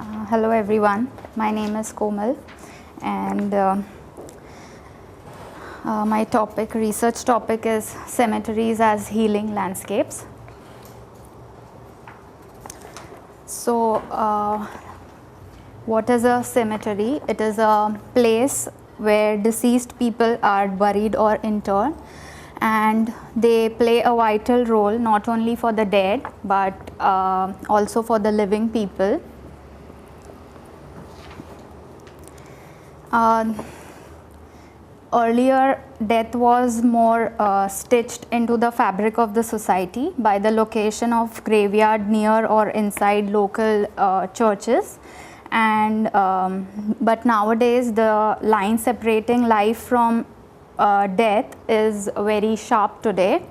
Hello everyone, my name is Kormal and my research topic is cemeteries as healing landscapes. So what is a cemetery? It is a place where deceased people are buried or interred, and they play a vital role not only for the dead but also for the living people. Earlier, death was more stitched into the fabric of the society by the location of graveyard near or inside local churches, and but nowadays the line separating life from death is very sharp today,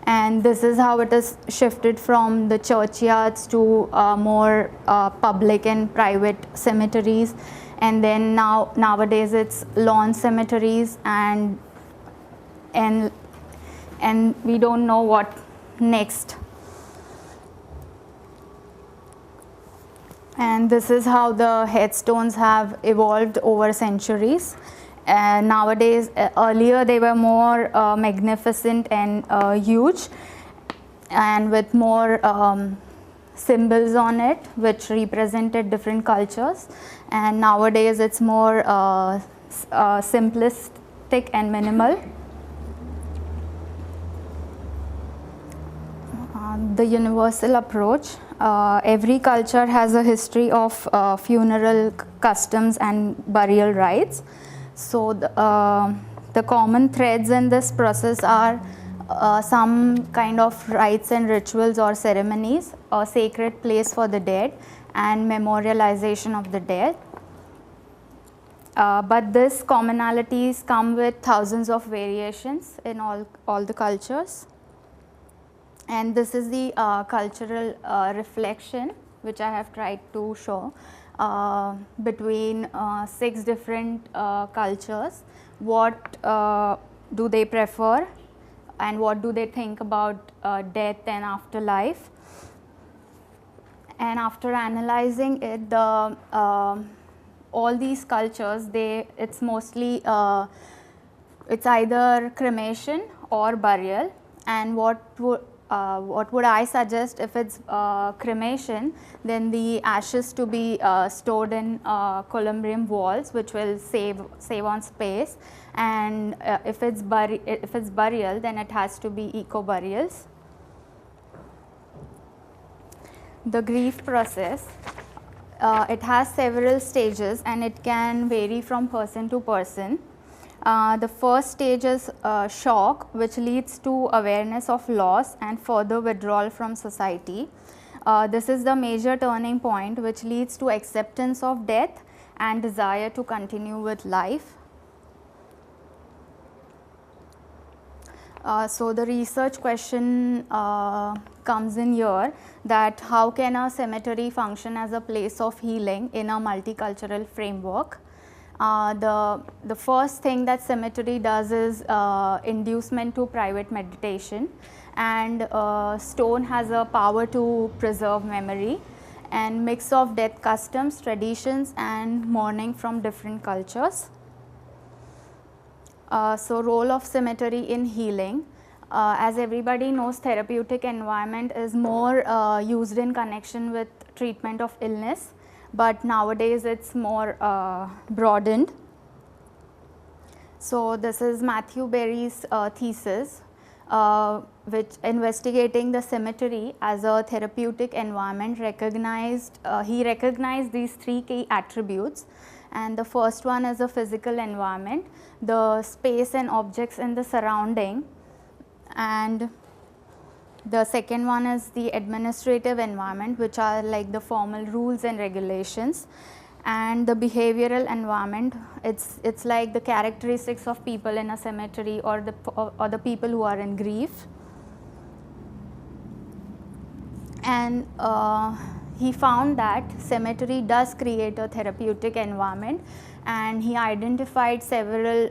and this is how it is shifted from the churchyards to more public and private cemeteries. And then nowadays it's lawn cemeteries, and we don't know what next. And this is how the headstones have evolved over centuries. Nowadays, earlier they were more magnificent and huge, and with more symbols on it which represented different cultures, and nowadays it's more simplistic and minimal. The universal approach. Every culture has a history of funeral customs and burial rites. So the common threads in this process are some kind of rites and rituals or ceremonies, a sacred place for the dead, and memorialization of the dead. But these commonalities come with thousands of variations in all the cultures. And this is the cultural reflection which I have tried to show between 6 different cultures. What do they prefer, and what do they think about death and afterlife? And after analyzing it, all these cultures, it's mostly it's either cremation or burial. And what would I suggest? If it's cremation, then the ashes to be stored in columbarium vaults, which will save on space. And if it's burial, then it has to be eco burials. The grief process, it has several stages, and it can vary from person to person. The first stage is shock, which leads to awareness of loss and further withdrawal from society. This is the major turning point which leads to acceptance of death and desire to continue with life. So the research question comes in here, that how can a cemetery function as a place of healing in a multicultural framework? The first thing that cemetery does is inducement to private meditation, and stone has a power to preserve memory, and mix of death customs, traditions, and mourning from different cultures. So role of cemetery in healing. As everybody knows, therapeutic environment is more used in connection with treatment of illness, but nowadays it's more broadened. So this is Matthew Berry's thesis, which investigating the cemetery as a therapeutic environment. He recognized these 3 key attributes, and the first one is a physical environment, the space and objects in the surrounding, and the second one is the administrative environment, which are like the formal rules and regulations, and the behavioral environment. It's like the characteristics of people in a cemetery, or the people who are in grief. And he found that cemetery does create a therapeutic environment, and he identified several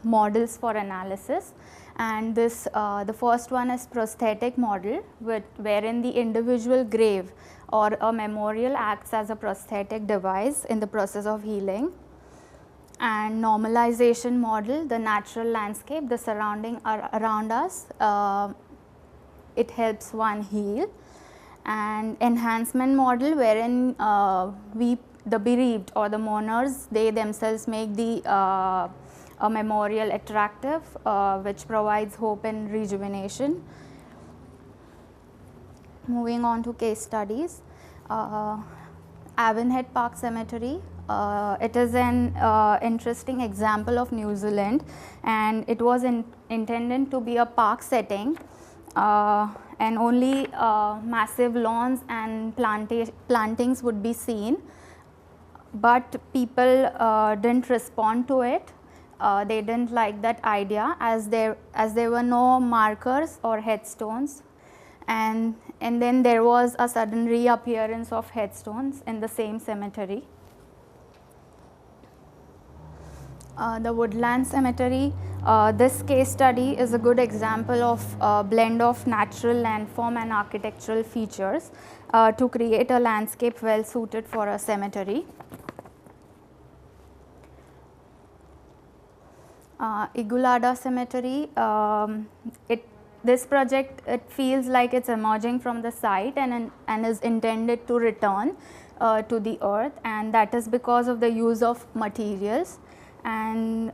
models for analysis. And this the first one is prosthetic model, wherein the individual grave or a memorial acts as a prosthetic device in the process of healing. And normalization model, the natural landscape, the surrounding around us, it helps one heal. And enhancement model, wherein the bereaved or the mourners, they themselves make the a memorial attractive, which provides hope and rejuvenation. Moving on to case studies, Avonhead Park Cemetery. It is an interesting example of New Zealand, and it was intended to be a park setting, and only massive lawns and plantings would be seen, but people didn't respond to it. They didn't like that idea, as there were no markers or headstones, and then there was a sudden reappearance of headstones in the same cemetery. The Woodland Cemetery, this case study is a good example of a blend of natural landform and architectural features to create a landscape well suited for a cemetery. Igulada Cemetery, this project, it feels like it's emerging from the site and is intended to return to the earth, and that is because of the use of materials. And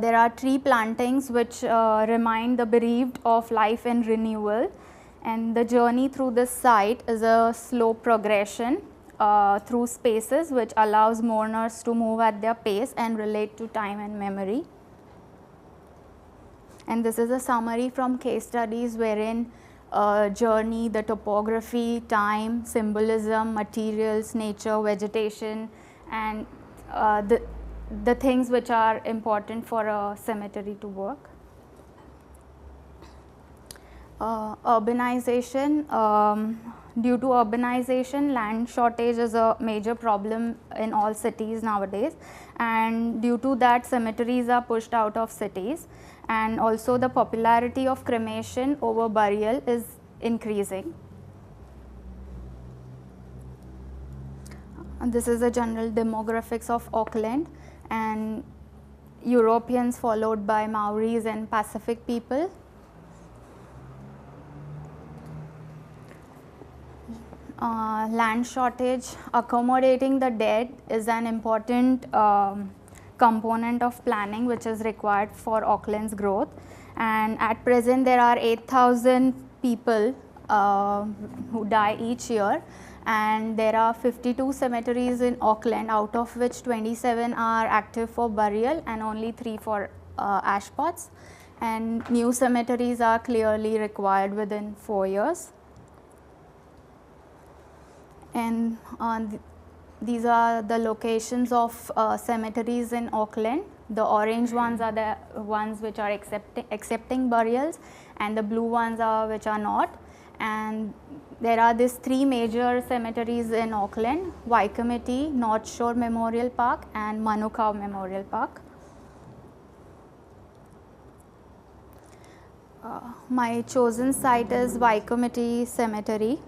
there are tree plantings which remind the bereaved of life and renewal, and the journey through this site is a slow progression through spaces which allows mourners to move at their pace and relate to time and memory. And this is a summary from case studies wherein journey, the topography, time, symbolism, materials, nature, vegetation, and the things which are important for a cemetery to work. Urbanization, due to urbanization, land shortage is a major problem in all cities nowadays, and due to that, cemeteries are pushed out of cities, and also the popularity of cremation over burial is increasing. And this is the general demographics of Auckland, and Europeans followed by Maoris and Pacific people. Land shortage, accommodating the dead is an important component of planning which is required for Auckland's growth, and at present there are 8,000 people who die each year, and there are 52 cemeteries in Auckland, out of which 27 are active for burial and only 3 for ash pots, and new cemeteries are clearly required within 4 years. And these are the locations of cemeteries in Auckland. The orange ones are the ones which are accepting burials, and the blue ones are which are not. And there are these 3 major cemeteries in Auckland: Waikamete, North Shore Memorial Park, and Manukau Memorial Park. My chosen site is Waikamete Cemetery.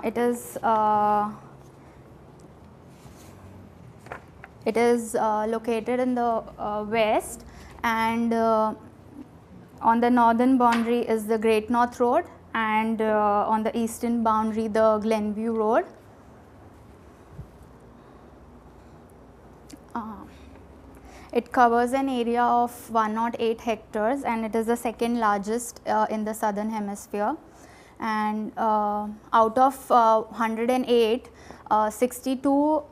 It is located in the west, and on the northern boundary is the Great North Road, and on the eastern boundary the Glenview Road. It covers an area of 108 hectares, and it is the second largest in the southern hemisphere. And out of 108, 62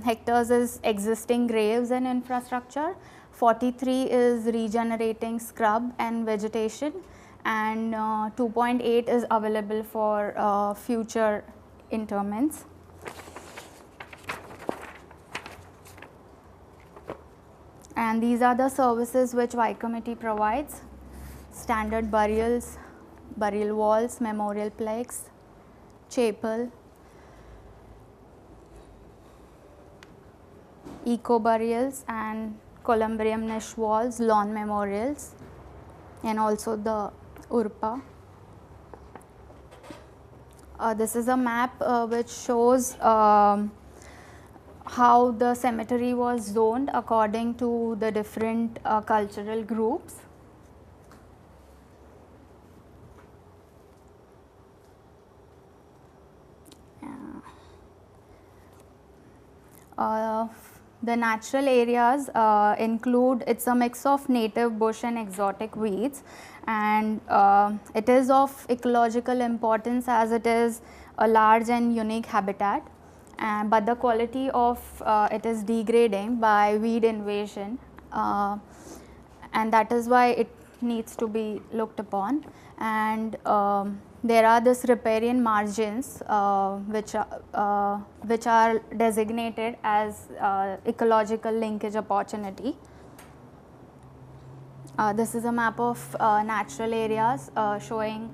hectares is existing graves and infrastructure, 43 is regenerating scrub and vegetation, and 2.8 is available for future interments. And these are the services which Waikamete provides: standard burials, burial walls, memorial plaques, chapel, eco burials, and columbarium niche walls, lawn memorials, and also the urpa. This is a map which shows how the cemetery was zoned according to the different cultural groups. The natural areas include, it's a mix of native bush and exotic weeds, and it is of ecological importance as it is a large and unique habitat, but the quality of it is degrading by weed invasion, and that is why it needs to be looked upon. And there are this riparian margins which are designated as ecological linkage opportunity. This is a map of natural areas showing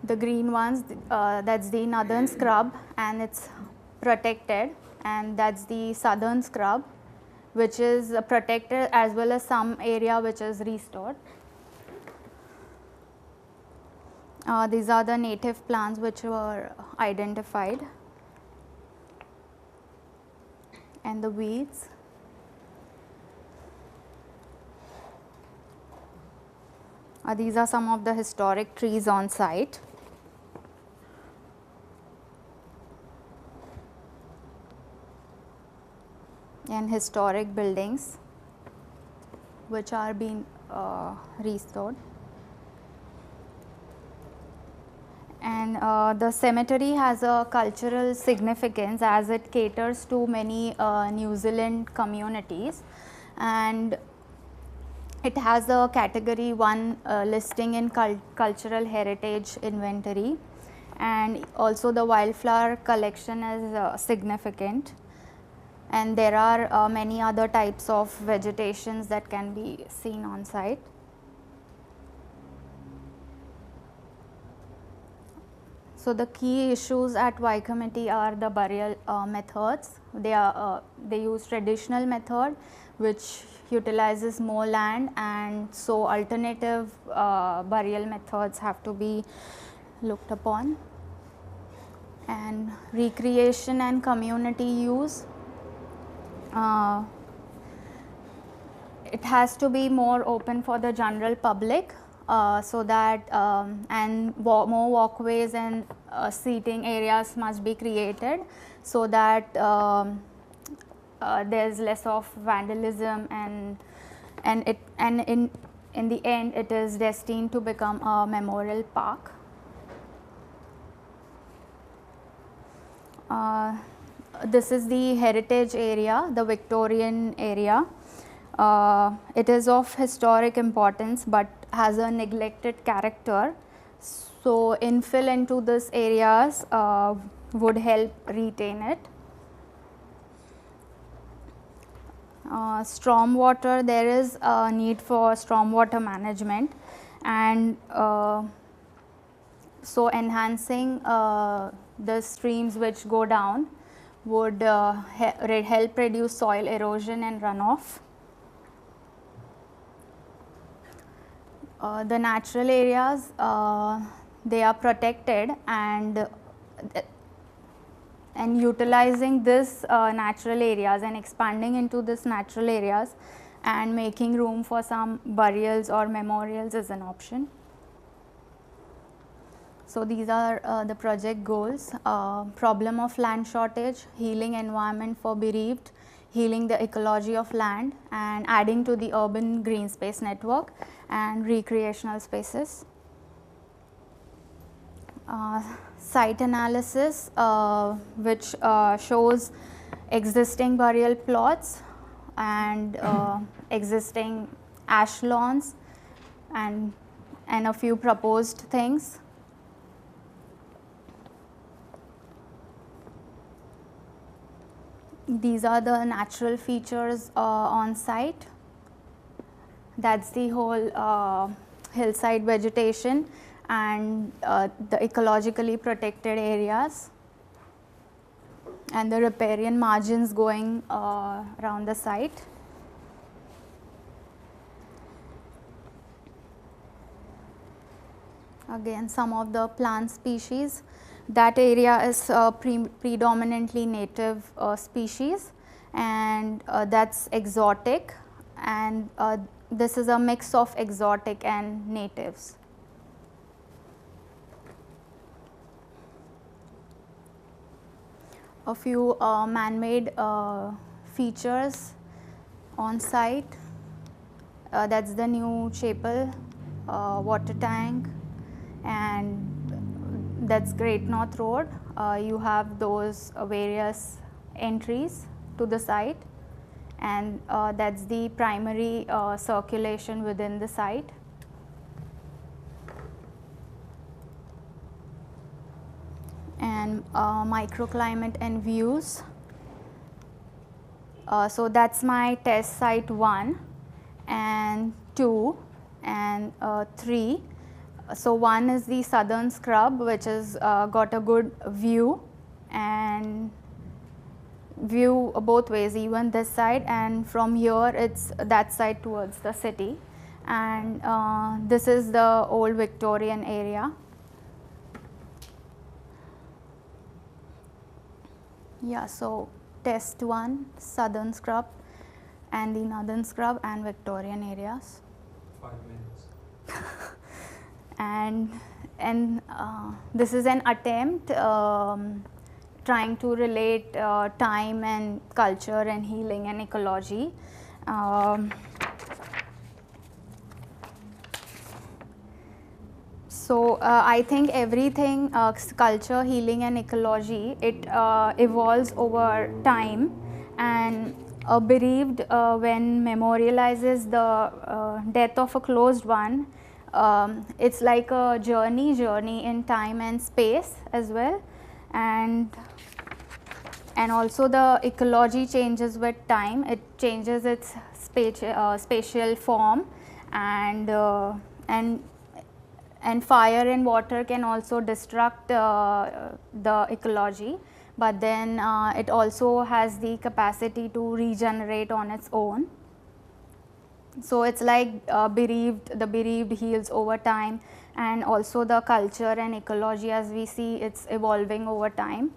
the green ones, that's the northern scrub and it's protected, and that's the southern scrub which is protected, as well as some area which is restored. These are the native plants which were identified, and the weeds. These are some of the historic trees on site. And historic buildings which are being restored. And the cemetery has a cultural significance as it caters to many New Zealand communities, and it has a category 1 listing in cultural heritage inventory, and also the wildflower collection is significant, and there are many other types of vegetations that can be seen on site. So the key issues at Y committee are the burial methods. They use traditional method which utilizes more land, and so alternative burial methods have to be looked upon. And recreation and community use, it has to be more open for the general public, so that and more walkways and seating areas must be created, so that there's less of vandalism, and in the end it is destined to become a memorial park. This is the heritage area, the Victorian area. It is of historic importance but has a neglected character, so infill into these areas would help retain it. Stormwater, there is a need for stormwater management, and so enhancing the streams which go down would help reduce soil erosion and runoff. The natural areas, they are protected, and utilizing this natural areas and expanding into this natural areas and making room for some burials or memorials is an option. So these are the project goals: problem of land shortage, healing environment for bereaved, healing the ecology of land, and adding to the urban green space network and recreational spaces. Site analysis, which shows existing burial plots and existing ash lawns and a few proposed things. These are the natural features on site. That's the whole hillside vegetation and the ecologically protected areas, and the riparian margins going around the site. Again, some of the plant species. That area is predominantly native species, and that's exotic, and this is a mix of exotic and natives. A few man-made features on site. That's the new chapel, water tank, and that's Great North Road. You have those various entries to the site, and that's the primary circulation within the site. And microclimate and views. So that's my test site 1 and 2 and 3. So 1 is the southern scrub, which has got a good view, and view both ways, even this side, and from here it's that side towards the city. And this is the old Victorian area. Yeah, so test 1, southern scrub and the northern scrub and Victorian areas. 5 minutes. And this is an attempt trying to relate time and culture and healing and ecology. So I think everything, culture, healing and ecology, it evolves over time, and a bereaved when memorializes the death of a closed one, it's like a journey in time and space as well, and also the ecology changes with time. It changes its spatial form, and fire and water can also destruct the ecology, but then it also has the capacity to regenerate on its own. So it's like the bereaved heals over time, and also the culture and ecology, as we see, it's evolving over time.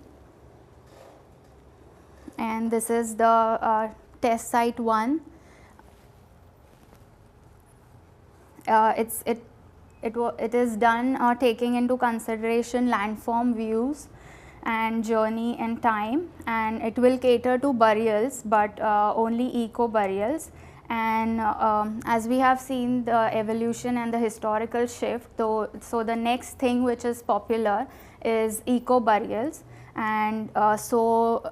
And this is the test site 1. It is done taking into consideration landform views and journey and time, and it will cater to burials, but only eco burials. And as we have seen the evolution and the historical shift, so the next thing which is popular is eco burials, and so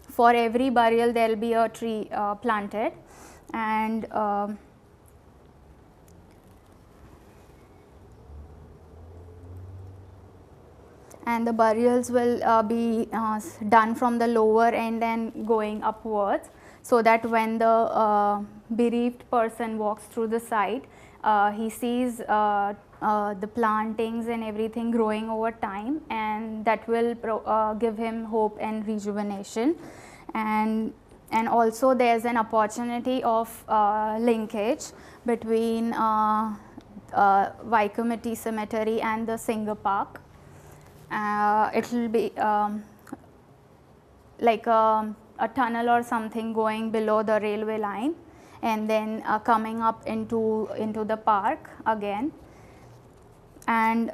for every burial there will be a tree planted, and the burials will be done from the lower end and going upwards, so that when the bereaved person walks through the site, he sees the plantings and everything growing over time, and that will give him hope and rejuvenation. And also there's an opportunity of linkage between Vaikumati Cemetery and the Singer Park. It will be like a tunnel or something going below the railway line, and then coming up into the park again, and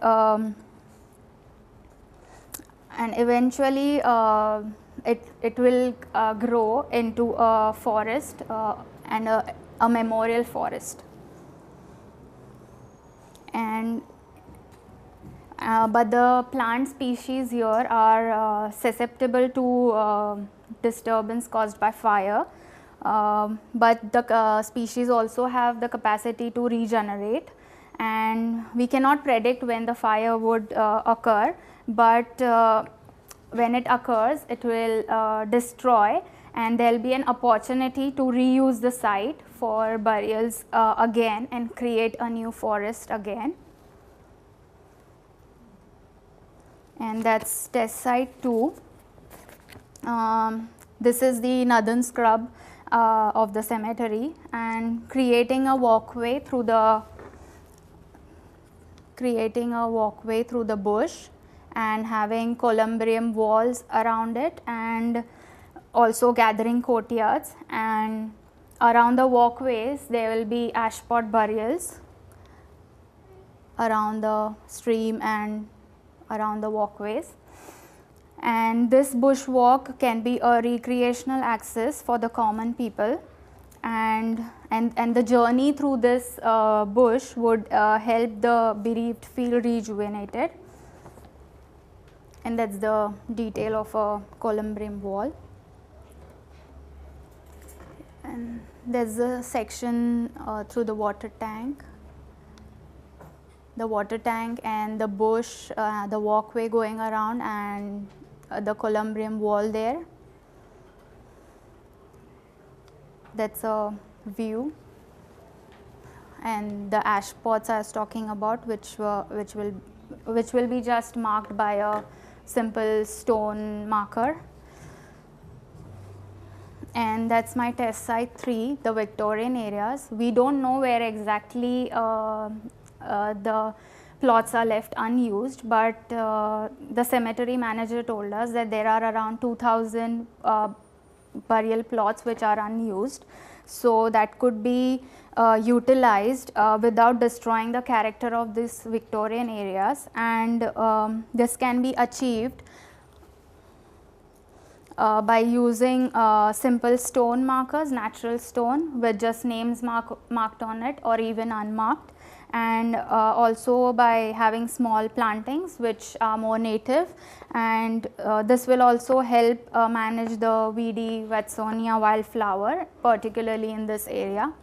eventually it will grow into a forest and a memorial forest. And but the plant species here are susceptible to disturbance caused by fire, but the species also have the capacity to regenerate, and we cannot predict when the fire would occur, but when it occurs, it will destroy, and there will be an opportunity to reuse the site for burials again and create a new forest again. And that's test site 2. This is the northern scrub of the cemetery, and creating a walkway through creating a walkway through the bush and having columbrium walls around it, and also gathering courtyards, and around the walkways there will be ash pot burials around the stream and around the walkways. And this bush walk can be a recreational access for the common people, and the journey through this bush would help the bereaved feel rejuvenated. And that's the detail of a columbrium wall. And there's a section through the water tank. The water tank and the bush, the walkway going around, and the columbrium wall there. That's a view. And the ash pots I was talking about, which will be just marked by a simple stone marker. And that's my test site 3, the Victorian areas. We don't know where exactly the plots are left unused, but the cemetery manager told us that there are around 2,000 burial plots which are unused. So that could be utilized without destroying the character of these Victorian areas, and this can be achieved by using simple stone markers, natural stone with just names marked on it or even unmarked, and also by having small plantings which are more native, and this will also help manage the weedy Watsonia wildflower, particularly in this area.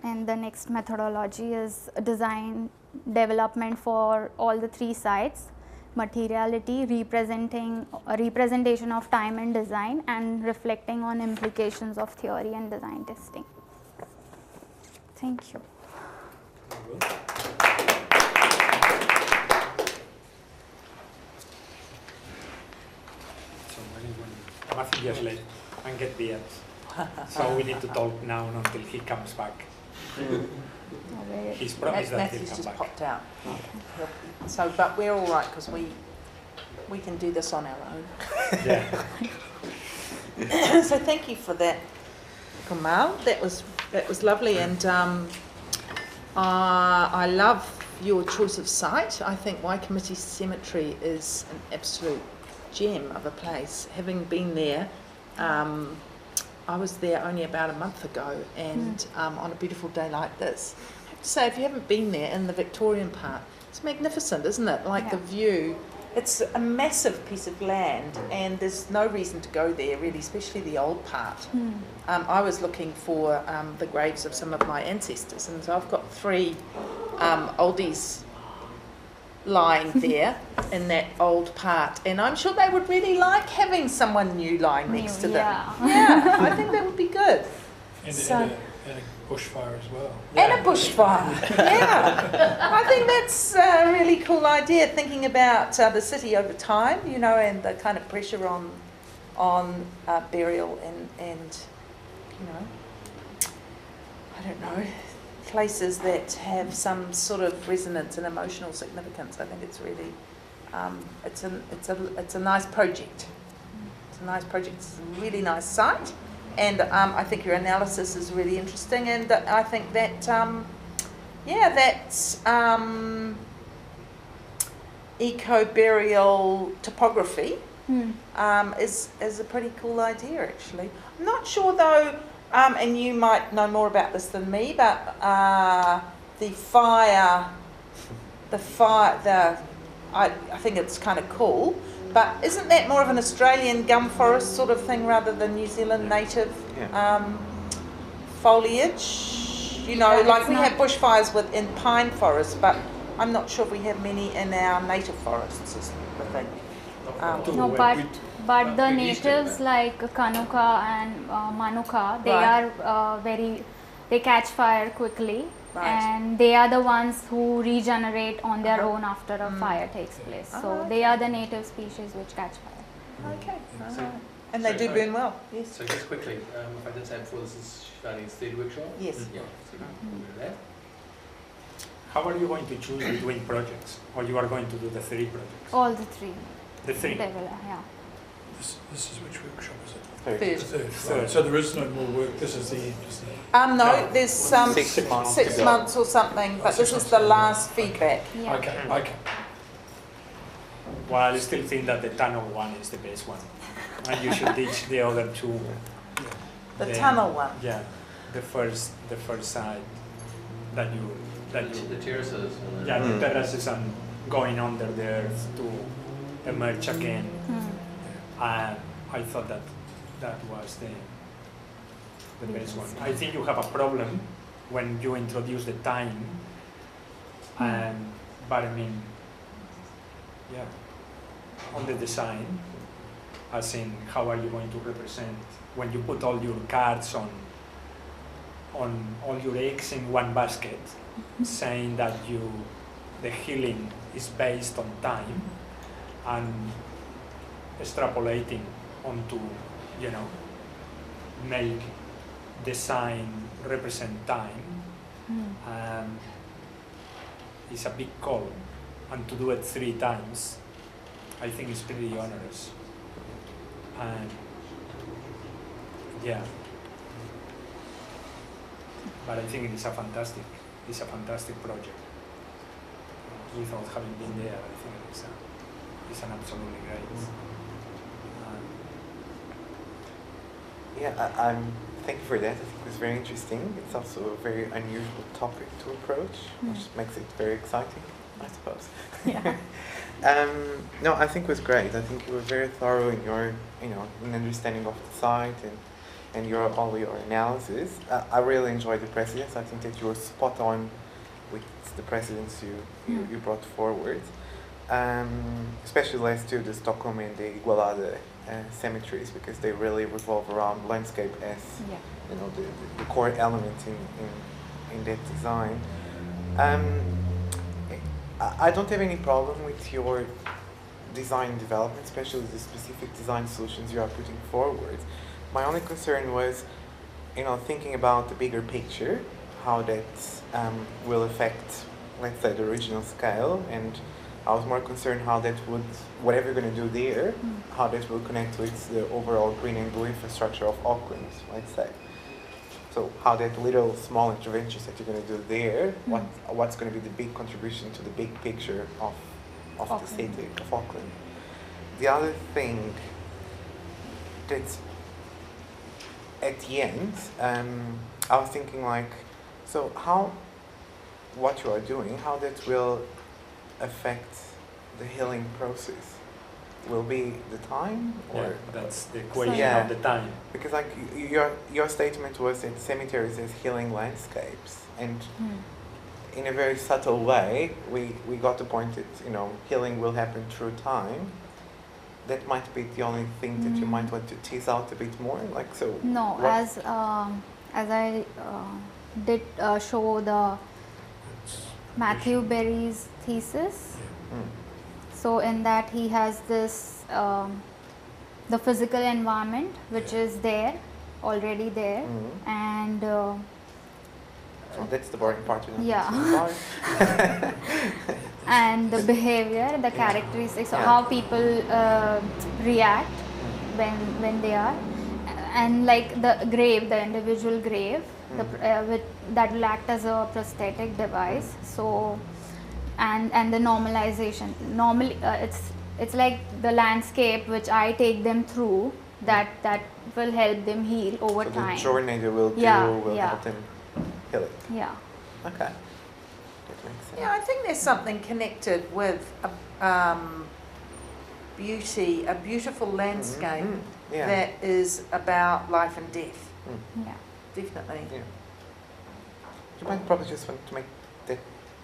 And the next methodology is design development for all the 3 sites: materiality, representation of time and design, and reflecting on implications of theory and design testing. Thank you. So Matthew just left and get beard. So we need to talk now until he comes back. He's promised that he'll Matthew's come just back. popped out. So, but we're all right because we can do this on our own. Yeah. So thank you for that, Kormal. That was lovely, and I love your choice of site. I think Waikomiti Cemetery is an absolute gem of a place. Having been there, I was there only about a month ago, and on a beautiful day like this. I have to say, if you haven't been there in the Victorian part, it's magnificent, isn't it? Like the view. It's a massive piece of land, and there's no reason to go there really, especially the old part. I was looking for the graves of some of my ancestors, and so I've got 3 oldies lying there in that old part, and I'm sure they would really like having someone new lying next to them. Yeah, I think that would be good. And a bushfire as well. And a bushfire, yeah. I think that's a really cool idea, thinking about the city over time, you know, and the kind of pressure on burial and, you know, I don't know, places that have some sort of resonance and emotional significance. I think it's really, it's a nice project. It's a nice project. It's a really nice site. And I think your analysis is really interesting, and I think that, that's eco-burial topography is a pretty cool idea, actually. I'm not sure though, and you might know more about this than me, but I think it's kind of cool. But isn't that more of an Australian gum forest sort of thing rather than New Zealand native foliage? You know, like we have bushfires in pine forests, but I'm not sure if we have many in our native forests, is the thing. No, but the natives like Kanuka and Manuka, they are they catch fire quickly. Right. And they are the ones who regenerate on their own after a fire takes place. So they are the native species which catch fire. Okay. And they do burn well. Yes. So just quickly, if I did say before, this is Shivani's 3rd workshop? Yes. Yeah, so we'll do that. how are you going to choose between projects? Or you are going to do the 3 projects? All the 3. The 3? They will, yeah. This is which workshop is it? Third. The third. Right. So there is no more work. This is the. No, No. there's 6 months. 6 to go. months or something, but this is the last feedback. Yeah. Okay. Okay. Well, I still think that the tunnel one is the best one. And you should teach the other 2. The Then- tunnel one. Yeah, the first side that you The terraces. And yeah, then the terraces and going under the earth to emerge again. And I thought that was the best one. I think you have a problem when you introduce the time, but I mean, yeah, on the design, as in how are you going to represent when you put all your cards on all your eggs in one basket, saying that the healing is based on time and extrapolating onto, make design represent time. It's a big call, and to do it 3 times, I think it's pretty onerous. And yeah, but I think it's a fantastic project. Without having been there, I think it's an absolutely great. Thank you for that. I think it was very interesting. It's also a very unusual topic to approach, which makes it very exciting, I suppose. Yeah. No, I think it was great. I think you were very thorough in your, in understanding of the site and all your analysis. I really enjoyed the precedents. I think that you were spot on with the precedents you brought forward, especially last to the Stockholm and the Igualada cemeteries, because they really revolve around landscape as the core element in that design. I don't have any problem with your design development, especially the specific design solutions you are putting forward. My only concern was, thinking about the bigger picture, how that will affect, let's say, the original scale, and I was more concerned how that would, whatever you're going to do there, how that will connect with the overall green and blue infrastructure of Auckland, let's say. So how that little small interventions that you're going to do there, what's going to be the big contribution to the big picture of the city of Auckland. The other thing that's at the end, I was thinking so what you are doing, how that will affect the healing process? Will be the time, or Yeah, that's the equation Yeah. of the time. because your statement was that cemeteries as healing landscapes, and in a very subtle way we got the point that healing will happen through time. That might be the only thing that you might want to tease out a bit more, No, as I did show the Matthew Berry's thesis. So in that he has this the physical environment which is there, already there, and So that's the boring part. Yeah. and the behavior, the characteristics, so Yeah. how people react when they are, and like the grave, the individual grave, that will act as a prosthetic device. So and the normalization. Normally, it's like the landscape which I take them through that will help them heal over So time. the journey they will do Yeah, will yeah. help them heal it. Yeah. Okay. That makes sense. Yeah, I think there's something connected with beauty, a beautiful landscape Yeah. that is about life and death. Yeah. Definitely. Yeah. You might probably just want to make that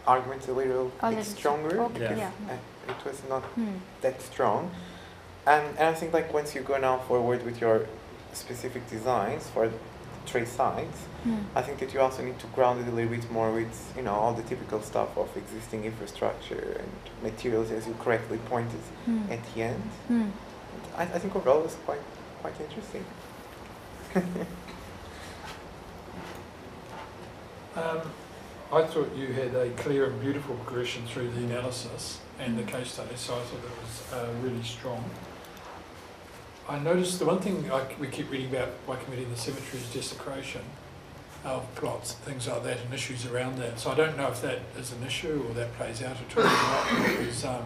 argument a little bit stronger. Okay. Yeah. Yeah. It was not that strong. And I think once you go now forward with your specific designs for the 3 sites, I think that you also need to ground it a little bit more with all the typical stuff of existing infrastructure and materials, as you correctly pointed at the end. I think overall it's quite interesting. I thought you had a clear and beautiful progression through the analysis and the case study, so I thought that was really strong. I noticed the one thing we keep reading about by committee in the cemetery is desecration of plots, things like that, and issues around that. So I don't know if that is an issue or that plays out at all. It was, so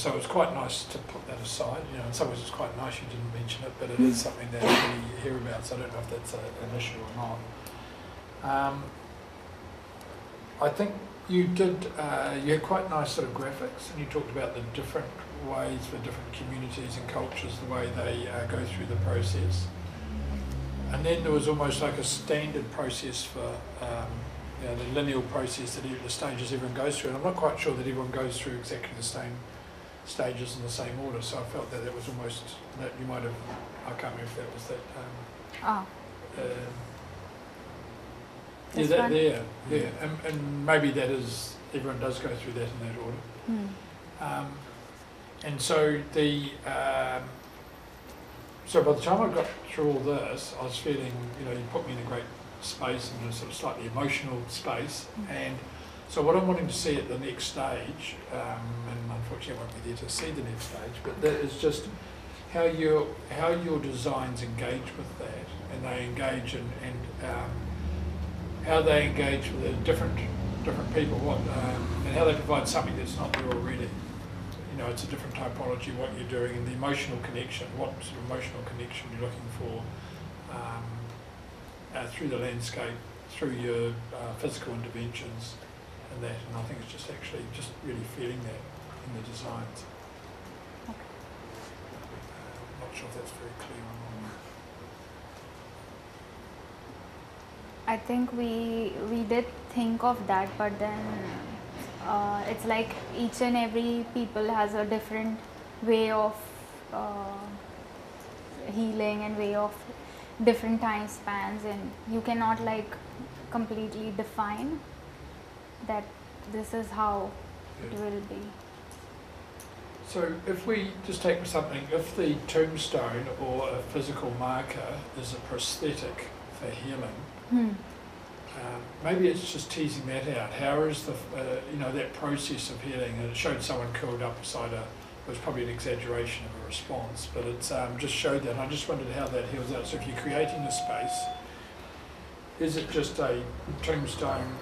it was quite nice to put that aside. You know, in some ways it's quite nice you didn't mention it, but it is something that we hear about, so I don't know if that's an issue or not. I think you did, you had quite nice sort of graphics, and you talked about the different ways for different communities and cultures, the way they go through the process. And then there was almost like a standard process for you know, the lineal process that the stages everyone goes through. And I'm not quite sure that everyone goes through exactly the same stages in the same order, so I felt that it was almost, that you might have, I can't remember if that was that, yeah, that there, yeah, and maybe that is, everyone does go through that in that order. And so the, so by the time I got through all this, I was feeling, you know, you put me in a great space, in a sort of slightly emotional space, and so what I'm wanting to see at the next stage, and unfortunately I won't be there to see the next stage, but that is just how your designs engage with that, and they engage and how they engage with the different people, and how they provide something that's not there already. You know, it's a different typology, what you're doing, and the emotional connection, what sort of emotional connection you're looking for through the landscape, through your physical interventions and that. And I think it's just actually just really feeling that in the designs. Okay. Not sure if that's very clear or not. I think we did think of that, but then it's like each and every people has a different way of healing and way of different time spans, and you cannot like completely define that this is how it will be. So if we just take something, if the tombstone or a physical marker is a prosthetic for healing, maybe it's just teasing that out. How is the, you know, that process of healing? And it showed someone curled up beside it was probably an exaggeration of a response, but it's just showed that. And I just wondered how that heals out. So if you're creating a space, is it just a tombstone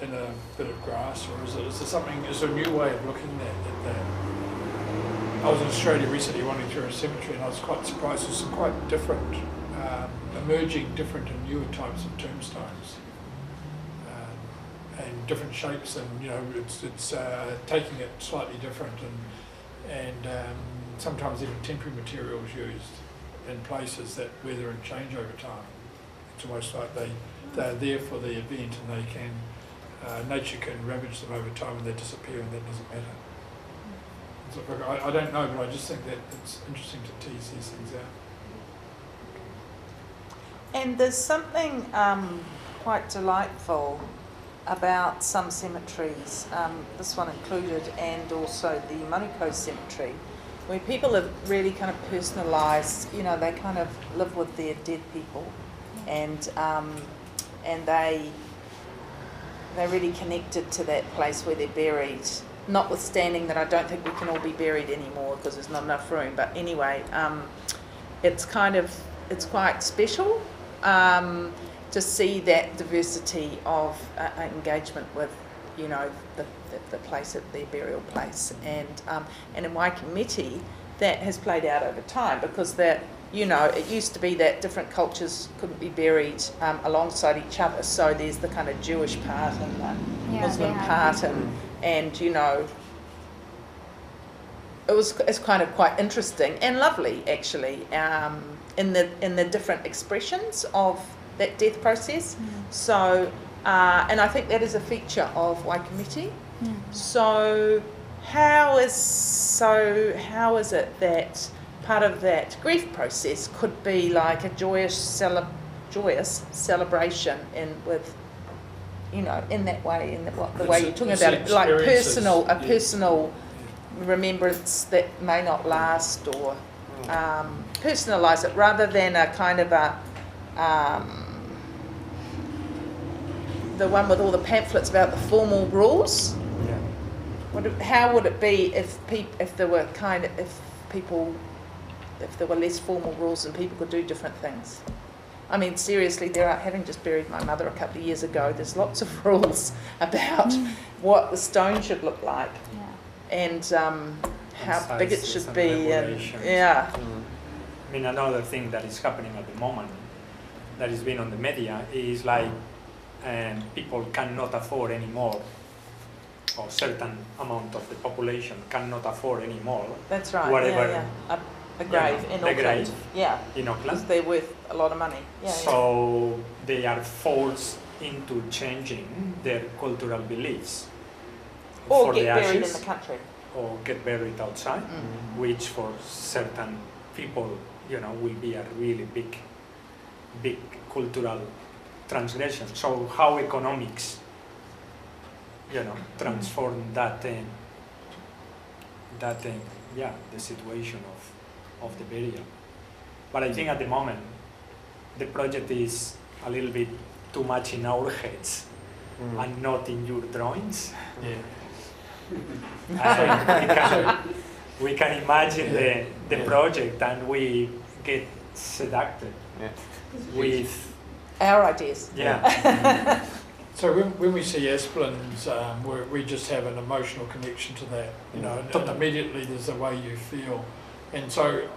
in a bit of grass, or is there something, is there a new way of looking at that? I was in Australia recently wandering through a cemetery, and I was quite surprised. There's some quite different, emerging different and newer types of tombstones. And different shapes, and you know, it's taking it slightly different, and sometimes even temporary materials used in places that weather and change over time. It's almost like they're there for the event, and they can nature can ravage them over time, and they disappear, and that doesn't matter. So I don't know, but I just think that it's interesting to tease these things out. And there's something quite delightful about some cemeteries, this one included, and also the Manukau cemetery, where people have really kind of personalised, you know, they kind of live with their dead people, and they're really connected to that place where they're buried, notwithstanding that I don't think we can all be buried anymore because there's not enough room, but anyway, it's quite special to see that diversity of engagement with, you know, the place, at their burial place, and in Waikimiti that has played out over time, because that, you know, it used to be that different cultures couldn't be buried alongside each other, so there's the kind of Jewish part and the Muslim part, and you know, it's kind of quite interesting and lovely actually, in the different expressions of that death process. So, and I think that is a feature of Waikimiti. So how is it that part of that grief process could be like a joyous celebration with, you know, in that way, in the way you're talking about it, like personal remembrance that may not last, or personalise it rather than a kind of a the one with all the pamphlets about the formal rules. Yeah. How would it be if there were if there were less formal rules and people could do different things? I mean, seriously, having just buried my mother a couple of years ago, there's lots of rules about what the stone should look like, and how big it should be, and yeah. I mean, another thing that is happening at the moment that has been on the media is like people cannot afford anymore, or certain amount of the population cannot afford anymore. That's right. Whatever. A grave in Auckland. Grave in Auckland. Because they're worth a lot of money. So they are forced into changing their cultural beliefs. Or for get the buried ashes, in the country. or get buried outside, which for certain people, will be a really big cultural transgression. So how economics, transform the situation of the burial. But I think at the moment, the project is a little bit too much in our heads and not in your drawings. We can imagine the project, and we get seduced with our ideas. Yeah. So when we see Esplins, we just have an emotional connection to that, and immediately there's the way you feel. And so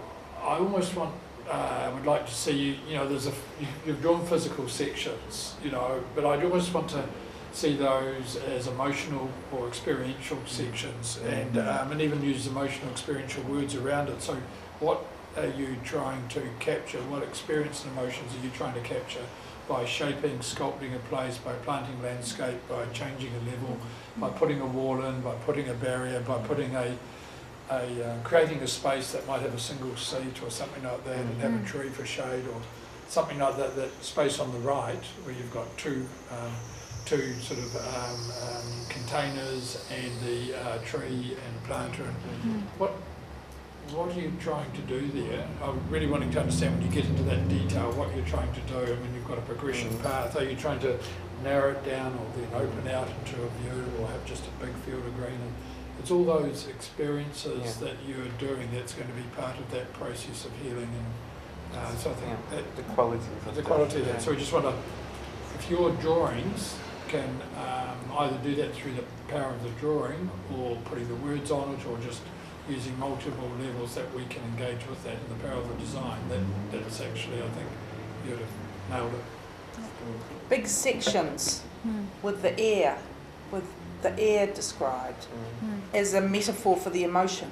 I almost would like to see you've drawn physical sections, but I'd almost want to see those as emotional or experiential sections, and even use emotional experiential words around it. So what are you trying to capture? What experience and emotions are you trying to capture by shaping, sculpting a place, by planting landscape, by changing a level, by putting a wall in, by putting a barrier, by putting creating a space that might have a single seat or something like that, and have a tree for shade, or something like that. That space on the right where you've got two sort of containers and the tree and planter. What are you trying to do there? I'm really wanting to understand, when you get into that detail, what you're trying to do. I mean, you've got a progression path. Are you trying to narrow it down, or then open out into a view, or have just a big field of green? And it's all those experiences that you're doing that's going to be part of that process of healing. And so I think that the quality of that. So we just want to, if your drawings can either do that through the power of the drawing, or putting the words on it, or just using multiple levels that we can engage with that in the power of the design, that's actually, I think, you'd have nailed it. Big sections with the air described as a metaphor for the emotion.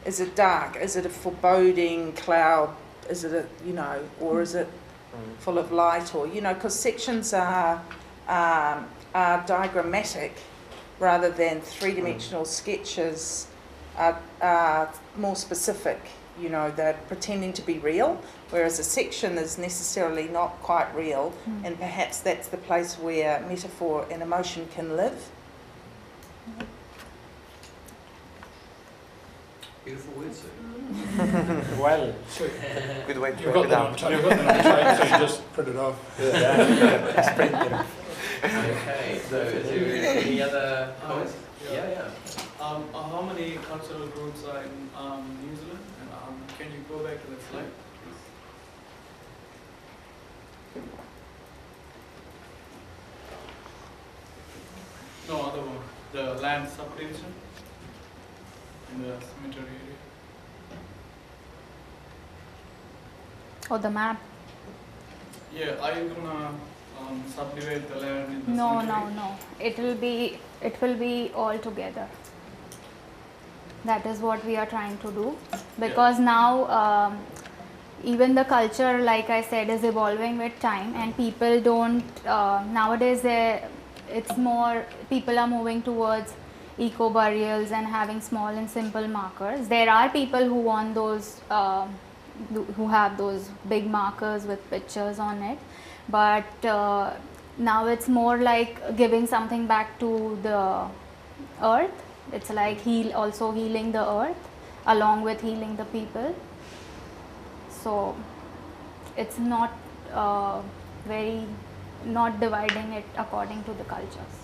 Is it dark? Is it a foreboding cloud? Is it or is it full of light? Or because sections are diagrammatic rather than three-dimensional sketches. Are more specific, they're pretending to be real, whereas a section is necessarily not quite real, and perhaps that's the place where metaphor and emotion can live. Beautiful words, sir. Well, Good way to You've break got it that down. on tape, so you just print it off. it's print it off. Okay, so is there any other comments? Yeah. How many cultural groups are in New Zealand? And can you go back to the slide, please? No, other one. The land subdivision in the cemetery area. Oh, the map. Yeah, are you gonna subdivide the land in the No, cemetery? no. It will be all together. That is what we are trying to do, because now even the culture, like I said, is evolving with time, and people don't nowadays it's more, people are moving towards eco burials and having small and simple markers. There are people who want those who have those big markers with pictures on it, but now it's more like giving something back to the earth. It's like also healing the earth along with healing the people. So it's not very not dividing it according to the cultures.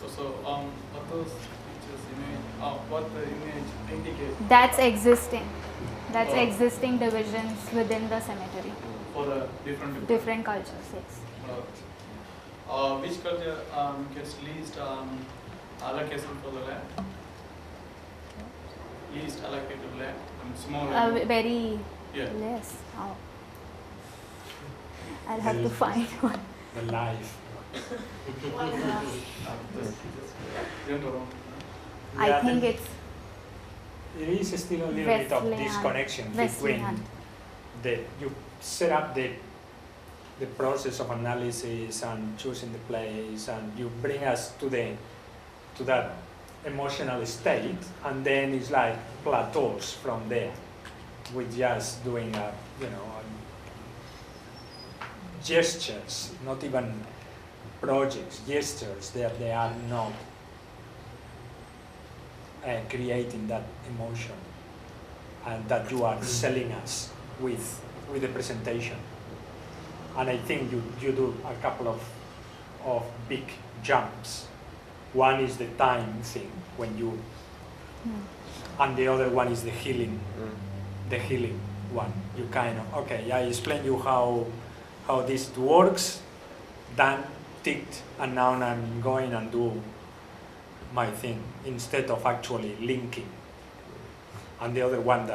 So, what those pictures image, what the image indicates? That's existing. That's Oh. existing divisions within the cemetery. For the different Different cultures, yes. Which culture gets least allocation for the land? Least allocated land, small. Very Yeah. less. Oh. I'll have to find one. The life. I Yeah, think then it's There is still a little bit of Wesleyan. disconnection between Wesleyan. you set up the process of analysis and choosing the place, and you bring us to that emotional state, and then it's like plateaus from there with just doing gestures, not even projects, gestures that they are not creating that emotion and that you are selling us with the presentation. And I think you do a couple of big jumps. One is the time thing when you, and the other one is the healing one. You kind of, okay, I explain you how this works, done, ticked, and now I'm going and do my thing instead of actually linking. And the other one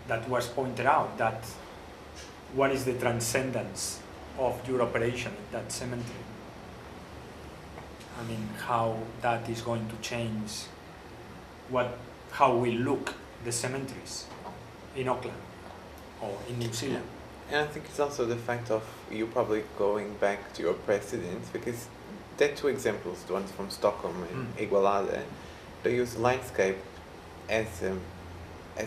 that was pointed out, that what is the transcendence of your operation in that cemetery? I mean, how that is going to change how we look the cemeteries in Auckland or in New Zealand. And I think it's also the fact of you probably going back to your precedents, because there are two examples, the ones from Stockholm and Igualada. They use landscape as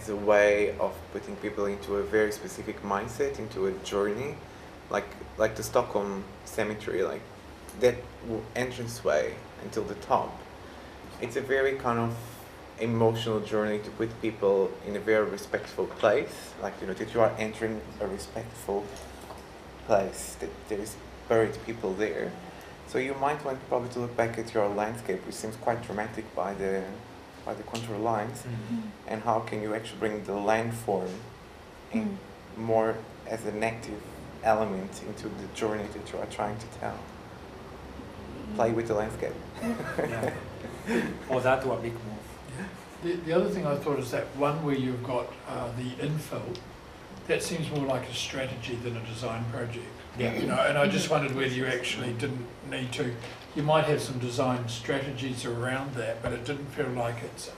a way of putting people into a very specific mindset, into a journey, like the Stockholm cemetery, like that entranceway until the top. It's a very kind of emotional journey to put people in a very respectful place, like that you are entering a respectful place, that there is buried people there. So you might want probably to look back at your landscape, which seems quite dramatic by the contour lines, and how can you actually bring the landform in more as an active element into the journey that you are trying to tell. Play with the landscape. Yeah. Or that to a big move. The other thing I thought is that one where you've got the infill, that seems more like a strategy than a design project. Yeah. And I just wondered whether you actually didn't need to. You might have some design strategies around that, but it didn't feel like it's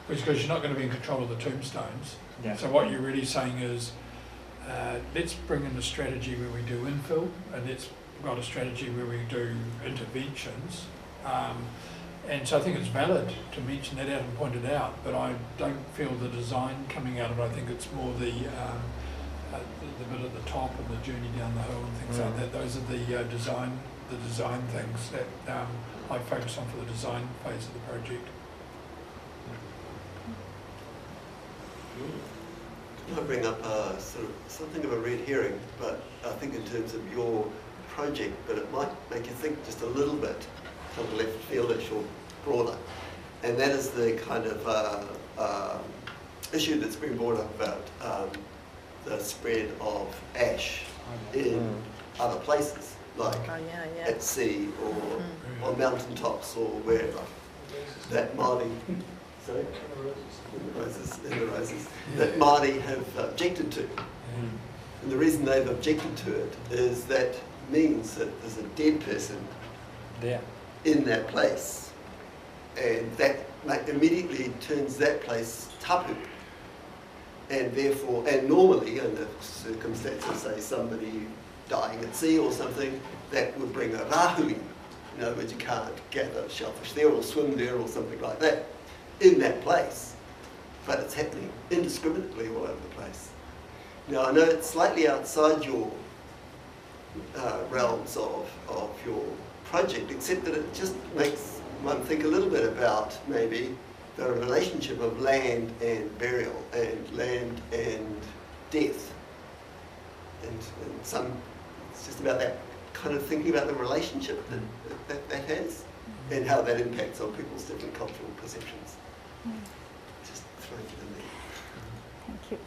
because you're not going to be in control of the tombstones. Yeah. So what you're really saying is, let's bring in a strategy where we do infill, and let's got a strategy where we do interventions. And so I think it's valid to mention that out and point it out, but I don't feel the design coming out of it. I think it's more the bit at the top and the journey down the hill and things like that. Those are the design things that I focus on for the design phase of the project. Can I bring up sort of something of a red herring, but I think in terms of your project, but it might make you think just a little bit kind of left fieldish or broader, and that is the kind of issue that's been brought up about the spread of ash in other places, like at sea or on mountaintops or wherever. That Māori, sorry, in the roses, that Māori have objected to, and the reason they've objected to it is that means that there's a dead person There. in that place, and that immediately turns that place tapu, and therefore, and normally under circumstances, say somebody dying at sea or something, that would bring a rahui, in other words, you can't gather shellfish there or swim there or something like that in that place, but it's happening indiscriminately all over the place. Now I know it's slightly outside your realms of your project, except that it just makes one think a little bit about maybe the relationship of land and burial and land and death and some, it's just about that kind of thinking about the relationship that has and how that impacts on people's different cultural perceptions. Just throwing it in there. Thank you.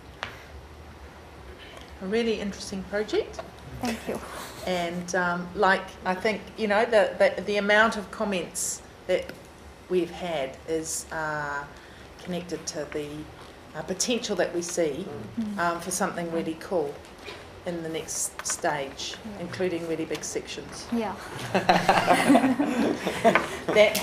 A really interesting project. Thank you. And I think, the amount of comments that we've had is connected to the potential that we see for something really cool in the next stage, including really big sections. Yeah. That